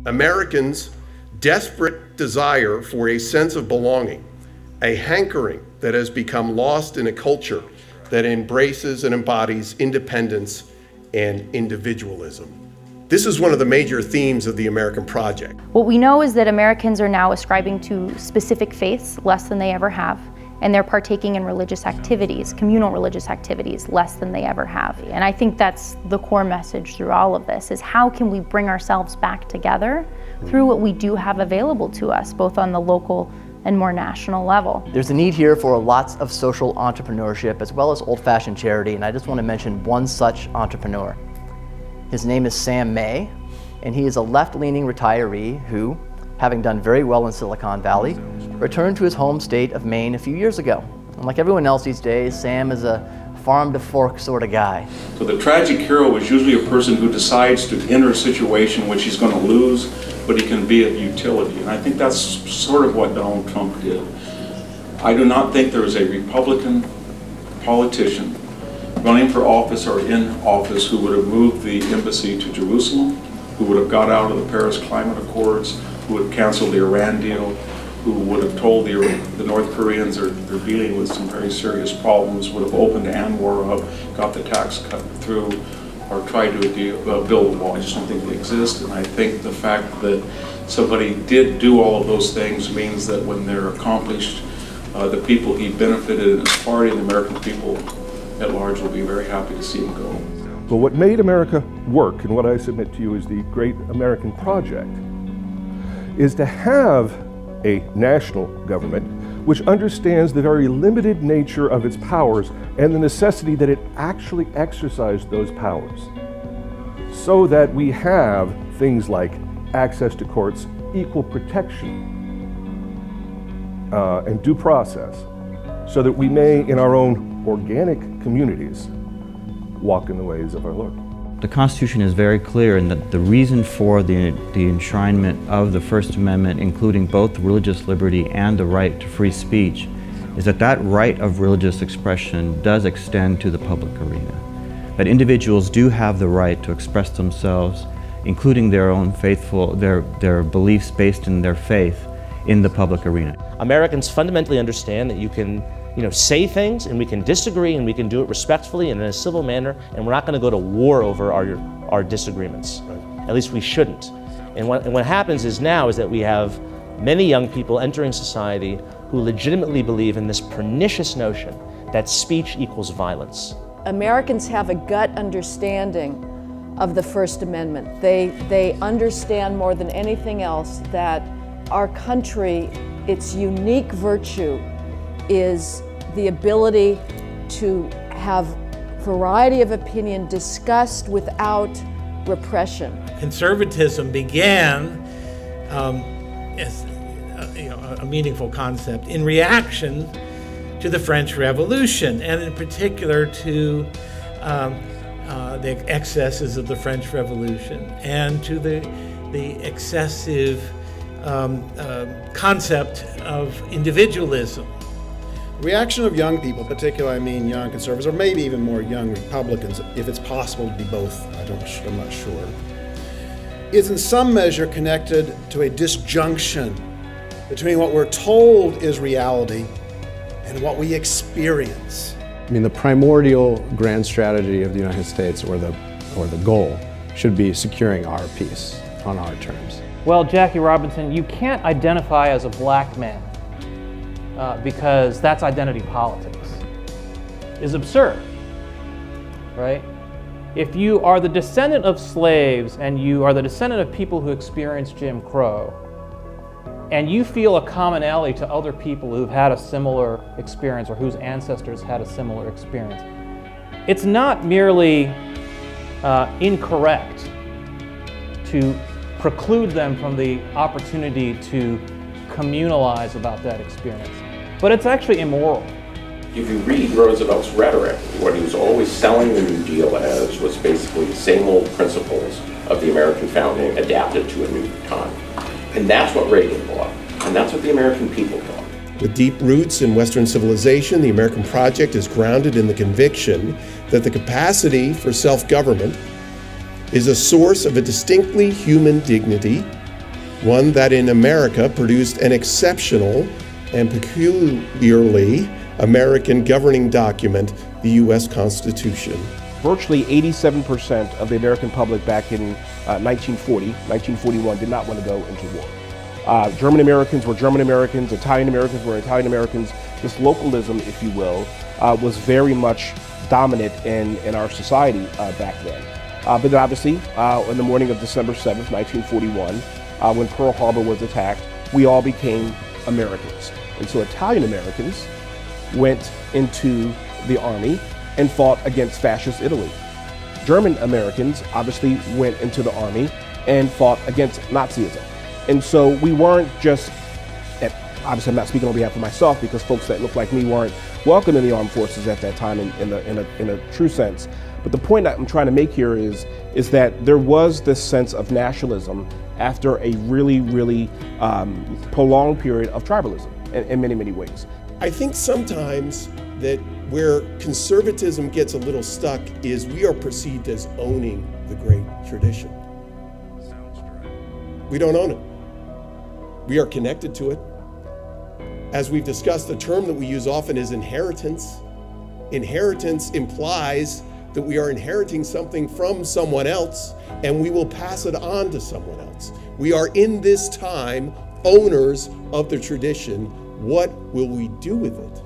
Americans' desperate desire for a sense of belonging, a hankering that has become lost in a culture that embraces and embodies independence and individualism. This is one of the major themes of the American project. What we know is that Americans are now ascribing to specific faiths less than they ever have, and they're partaking in religious activities, communal religious activities, less than they ever have. And I think that's the core message through all of this, is how can we bring ourselves back together through what we do have available to us, both on the local and more national level. There's a need here for lots of social entrepreneurship as well as old-fashioned charity, and I just want to mention one such entrepreneur. His name is Sam May, and he is a left-leaning retiree who, having done very well in Silicon Valley, returned to his home state of Maine a few years ago. And like everyone else these days, Sam is a farm-to-fork sort of guy. So the tragic hero is usually a person who decides to enter a situation in which he's going to lose, but he can be of utility. And I think that's sort of what Donald Trump did. I do not think there is a Republican politician running for office or in office who would have moved the embassy to Jerusalem, who would have got out of the Paris Climate Accords, who would have canceled the Iran deal, who would have told the North Koreans they're dealing with some very serious problems, would have opened ANWR up, got the tax cut through, or tried to build a wall. I just don't think they exist. And I think the fact that somebody did do all of those things means that when they're accomplished, the people he benefited in his party, the American people at large, will be very happy to see him go. But what made America work, and what I submit to you is the great American project, is to have a national government which understands the very limited nature of its powers and the necessity that it actually exercise those powers, so that we have things like access to courts, equal protection, and due process, so that we may, in our own organic communities, walk in the ways of our Lord. The Constitution is very clear in that the reason for the enshrinement of the First Amendment, including both religious liberty and the right to free speech, is that that right of religious expression does extend to the public arena. That individuals do have the right to express themselves, including their own their beliefs based in their faith, in the public arena. Americans fundamentally understand that you can say things, and we can disagree, and we can do it respectfully and in a civil manner, and we're not going to go to war over our disagreements. Right. At least we shouldn't. And what happens is now is that we have many young people entering society who legitimately believe in this pernicious notion that speech equals violence. Americans have a gut understanding of the First Amendment. They understand more than anything else that our country, its unique virtue is the ability to have variety of opinion discussed without repression. Conservatism began as a meaningful concept in reaction to the French Revolution, and in particular to the excesses of the French Revolution and to the excessive concept of individualism. Reaction of young people, particularly I mean young conservatives, or maybe even more young Republicans, if it's possible to be both, I'm not sure, is in some measure connected to a disjunction between what we're told is reality and what we experience. I mean, the primordial grand strategy of the United States, or the goal, should be securing our peace on our terms. Well, Jackie Robinson, you can't identify as a black man because that's identity politics. It's absurd, right? If you are the descendant of slaves and you are the descendant of people who experienced Jim Crow, and you feel a commonality to other people who've had a similar experience or whose ancestors had a similar experience, it's not merely incorrect to preclude them from the opportunity to communalize about that experience, but it's actually immoral. If you read Roosevelt's rhetoric, what he was always selling the New Deal as was basically the same old principles of the American founding adapted to a new time. And that's what Reagan bought, and that's what the American people bought. With deep roots in Western civilization, the American project is grounded in the conviction that the capacity for self-government is a source of a distinctly human dignity one that in America produced an exceptional and peculiarly American governing document, the U.S. Constitution. Virtually 87% of the American public back in 1941 did not want to go into war. German Americans were German Americans, Italian Americans were Italian Americans. This localism, if you will, was very much dominant in our society back then. But then obviously, in the morning of December 7th, 1941, when Pearl Harbor was attacked, we all became Americans. And so Italian Americans went into the army and fought against fascist Italy. German Americans obviously went into the army and fought against Nazism. And so we weren't just, obviously I'm not speaking on behalf of myself because folks that look like me weren't welcome in the armed forces at that time in a true sense. But the point that I'm trying to make here is that there was this sense of nationalism after a really, really prolonged period of tribalism in many, many ways. I think sometimes that where conservatism gets a little stuck is we are perceived as owning the great tradition. We don't own it. We are connected to it. As we've discussed, the term that we use often is inheritance. Inheritance implies that we are inheriting something from someone else and we will pass it on to someone else. We are in this time owners of the tradition. What will we do with it?